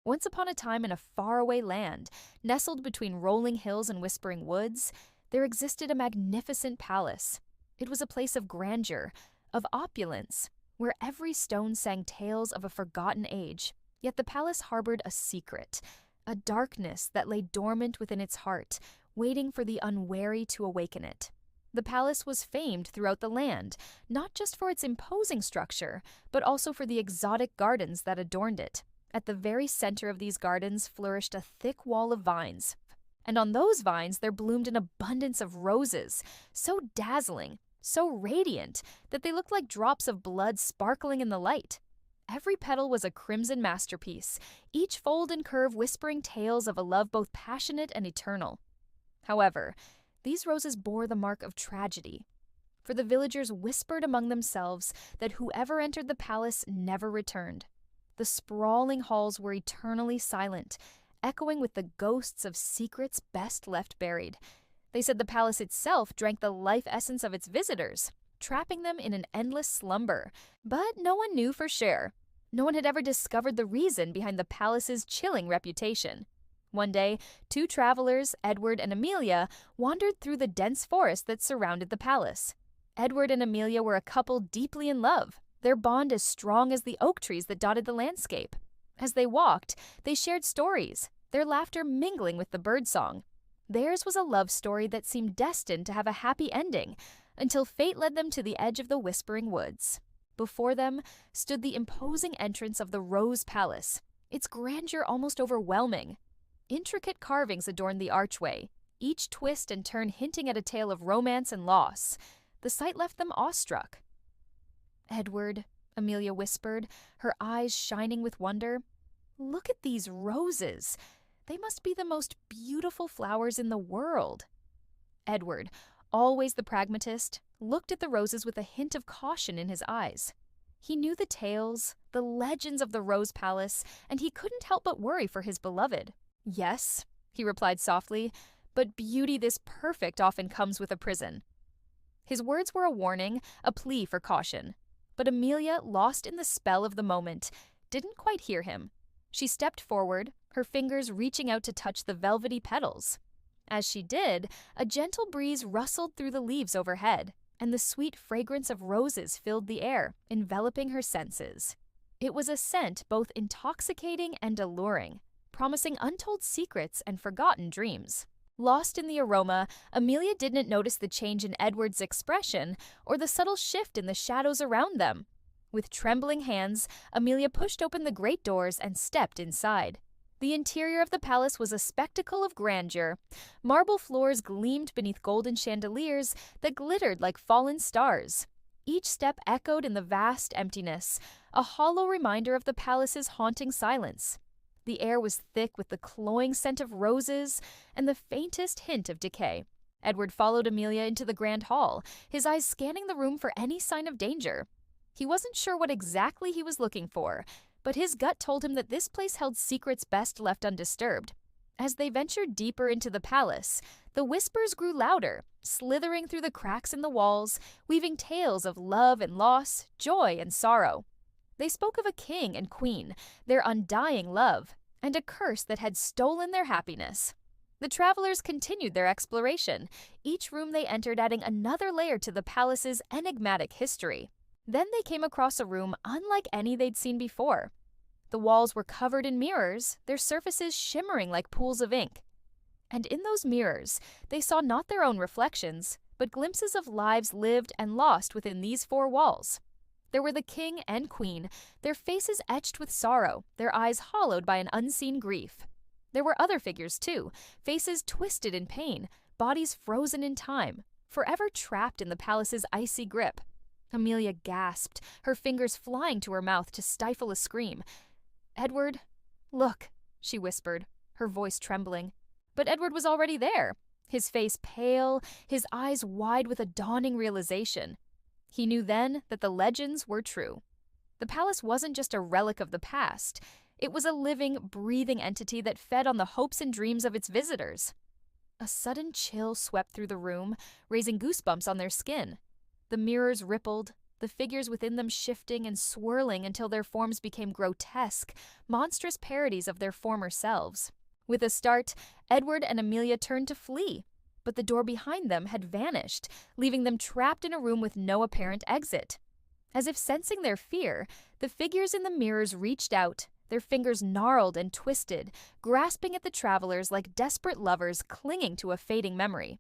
Once upon a time in a faraway land, nestled between rolling hills and whispering woods, there existed a magnificent palace. It was a place of grandeur, of opulence, where every stone sang tales of a forgotten age. Yet the palace harbored a secret, a darkness that lay dormant within its heart, waiting for the unwary to awaken it. The palace was famed throughout the land, not just for its imposing structure, but also for the exotic gardens that adorned it. At the very center of these gardens flourished a thick wall of vines, and on those vines there bloomed an abundance of roses, so dazzling, so radiant, that they looked like drops of blood sparkling in the light. Every petal was a crimson masterpiece, each fold and curve whispering tales of a love both passionate and eternal. However, these roses bore the mark of tragedy, for the villagers whispered among themselves that whoever entered the palace never returned. The sprawling halls were eternally silent, echoing with the ghosts of secrets best left buried. They said the palace itself drank the life essence of its visitors, trapping them in an endless slumber. But no one knew for sure. No one had ever discovered the reason behind the palace's chilling reputation. One day, two travelers, Edward and Amelia, wandered through the dense forest that surrounded the palace. Edward and Amelia were a couple deeply in love, their bond as strong as the oak trees that dotted the landscape. As they walked, they shared stories, their laughter mingling with the birdsong. Theirs was a love story that seemed destined to have a happy ending, until fate led them to the edge of the Whispering Woods. Before them stood the imposing entrance of the Rose Palace, its grandeur almost overwhelming. Intricate carvings adorned the archway, each twist and turn hinting at a tale of romance and loss. The sight left them awestruck. "Edward," Amelia whispered, her eyes shining with wonder, "look at these roses. They must be the most beautiful flowers in the world." Edward, always the pragmatist, looked at the roses with a hint of caution in his eyes. He knew the tales, the legends of the Rose Palace, and he couldn't help but worry for his beloved. "Yes," he replied softly, "but beauty this perfect often comes with a prison." His words were a warning, a plea for caution. But Amelia, lost in the spell of the moment, didn't quite hear him. She stepped forward, her fingers reaching out to touch the velvety petals. As she did, a gentle breeze rustled through the leaves overhead, and the sweet fragrance of roses filled the air, enveloping her senses. It was a scent both intoxicating and alluring, promising untold secrets and forgotten dreams. Lost in the aroma, Amelia didn't notice the change in Edward's expression or the subtle shift in the shadows around them. With trembling hands, Amelia pushed open the great doors and stepped inside. The interior of the palace was a spectacle of grandeur. Marble floors gleamed beneath golden chandeliers that glittered like fallen stars. Each step echoed in the vast emptiness, a hollow reminder of the palace's haunting silence. The air was thick with the cloying scent of roses and the faintest hint of decay. Edward followed Amelia into the grand hall, his eyes scanning the room for any sign of danger. He wasn't sure what exactly he was looking for, but his gut told him that this place held secrets best left undisturbed. As they ventured deeper into the palace, the whispers grew louder, slithering through the cracks in the walls, weaving tales of love and loss, joy and sorrow. They spoke of a king and queen, their undying love, and a curse that had stolen their happiness. The travelers continued their exploration, each room they entered adding another layer to the palace's enigmatic history. Then they came across a room unlike any they'd seen before. The walls were covered in mirrors, their surfaces shimmering like pools of ink. And in those mirrors, they saw not their own reflections, but glimpses of lives lived and lost within these four walls. There were the king and queen, their faces etched with sorrow, their eyes hollowed by an unseen grief. There were other figures too, faces twisted in pain, bodies frozen in time, forever trapped in the palace's icy grip. Amelia gasped, her fingers flying to her mouth to stifle a scream. "Edward, look," she whispered, her voice trembling. But Edward was already there, his face pale, his eyes wide with a dawning realization. He knew then that the legends were true. The palace wasn't just a relic of the past. It was a living, breathing entity that fed on the hopes and dreams of its visitors. A sudden chill swept through the room, raising goosebumps on their skin. The mirrors rippled, the figures within them shifting and swirling until their forms became grotesque, monstrous parodies of their former selves. With a start, Edward and Amelia turned to flee, but the door behind them had vanished, leaving them trapped in a room with no apparent exit. As if sensing their fear, the figures in the mirrors reached out, their fingers gnarled and twisted, grasping at the travelers like desperate lovers clinging to a fading memory.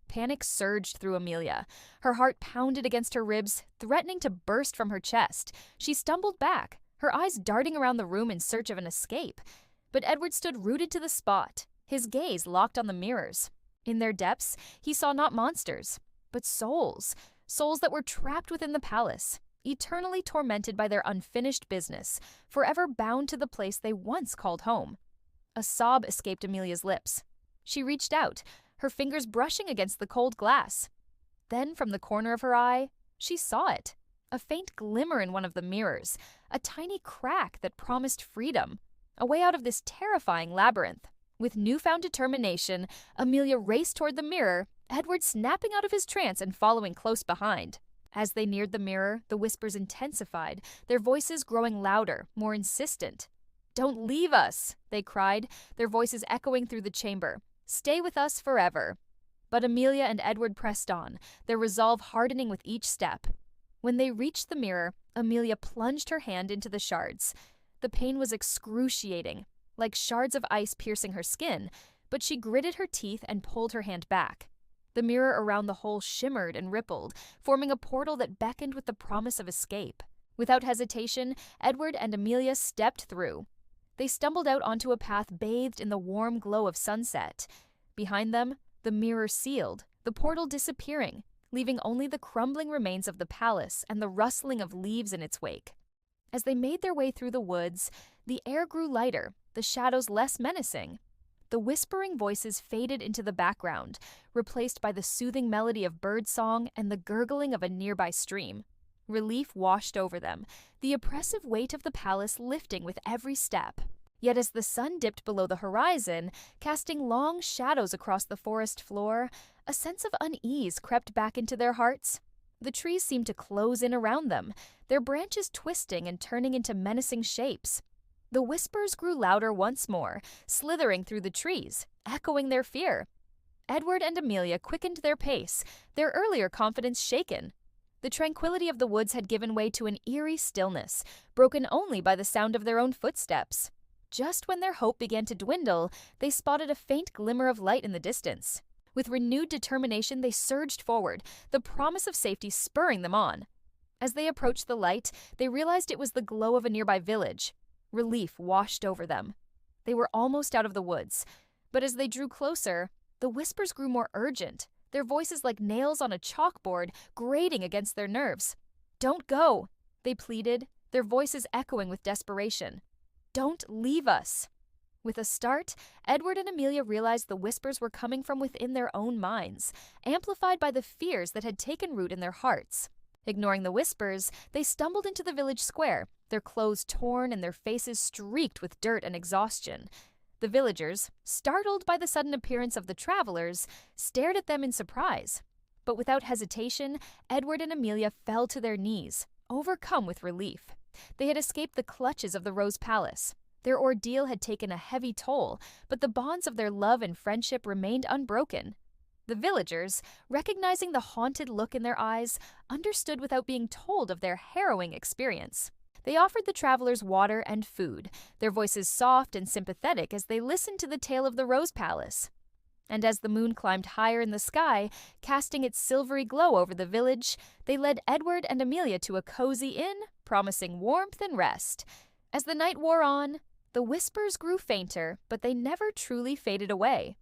Panic surged through Amelia. Her heart pounded against her ribs, threatening to burst from her chest. She stumbled back, her eyes darting around the room in search of an escape. But Edward stood rooted to the spot, his gaze locked on the mirrors. In their depths, he saw not monsters, but souls that were trapped within the palace, eternally tormented by their unfinished business, forever bound to the place they once called home. A sob escaped Amelia's lips. She reached out, her fingers brushing against the cold glass. Then, from the corner of her eye, she saw it. A faint glimmer in one of the mirrors, a tiny crack that promised freedom, a way out of this terrifying labyrinth. With newfound determination, Amelia raced toward the mirror, Edward snapping out of his trance and following close behind. As they neared the mirror, the whispers intensified, their voices growing louder, more insistent. "Don't leave us," they cried, their voices echoing through the chamber. "Stay with us forever." But Amelia and Edward pressed on, their resolve hardening with each step. When they reached the mirror, Amelia plunged her hand into the shards. The pain was excruciating, like shards of ice piercing her skin, but she gritted her teeth and pulled her hand back. The mirror around the hole shimmered and rippled, forming a portal that beckoned with the promise of escape. Without hesitation, Edward and Amelia stepped through. They stumbled out onto a path bathed in the warm glow of sunset. Behind them, the mirror sealed, the portal disappearing, leaving only the crumbling remains of the palace and the rustling of leaves in its wake. As they made their way through the woods, the air grew lighter, the shadows less menacing. The whispering voices faded into the background, replaced by the soothing melody of birdsong and the gurgling of a nearby stream. Relief washed over them, the oppressive weight of the palace lifting with every step. Yet as the sun dipped below the horizon, casting long shadows across the forest floor, a sense of unease crept back into their hearts. The trees seemed to close in around them, their branches twisting and turning into menacing shapes. The whispers grew louder once more, slithering through the trees, echoing their fear. Edward and Amelia quickened their pace, their earlier confidence shaken. The tranquility of the woods had given way to an eerie stillness, broken only by the sound of their own footsteps. Just when their hope began to dwindle, they spotted a faint glimmer of light in the distance. With renewed determination, they surged forward, the promise of safety spurring them on. As they approached the light, they realized it was the glow of a nearby village. Relief washed over them. They were almost out of the woods, but as they drew closer, the whispers grew more urgent, their voices like nails on a chalkboard, grating against their nerves. "Don't go," they pleaded, their voices echoing with desperation. "Don't leave us." With a start, Edward and Amelia realized the whispers were coming from within their own minds, amplified by the fears that had taken root in their hearts. Ignoring the whispers, they stumbled into the village square, their clothes torn and their faces streaked with dirt and exhaustion. The villagers, startled by the sudden appearance of the travelers, stared at them in surprise. But without hesitation, Edward and Amelia fell to their knees, overcome with relief. They had escaped the clutches of the Rose Palace. Their ordeal had taken a heavy toll, but the bonds of their love and friendship remained unbroken. The villagers, recognizing the haunted look in their eyes, understood without being told of their harrowing experience. They offered the travelers water and food, their voices soft and sympathetic as they listened to the tale of the Rose Palace. And as the moon climbed higher in the sky, casting its silvery glow over the village, they led Edward and Amelia to a cozy inn, promising warmth and rest. As the night wore on, the whispers grew fainter, but they never truly faded away.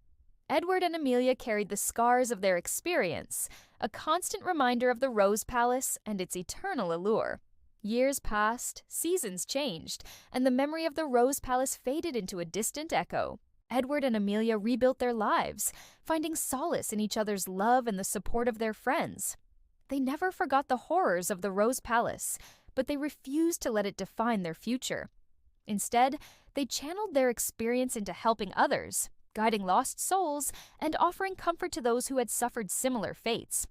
Edward and Amelia carried the scars of their experience, a constant reminder of the Rose Palace and its eternal allure. Years passed, seasons changed, and the memory of the Rose Palace faded into a distant echo. Edward and Amelia rebuilt their lives, finding solace in each other's love and the support of their friends. They never forgot the horrors of the Rose Palace, but they refused to let it define their future. Instead, they channeled their experience into helping others, guiding lost souls, and offering comfort to those who had suffered similar fates.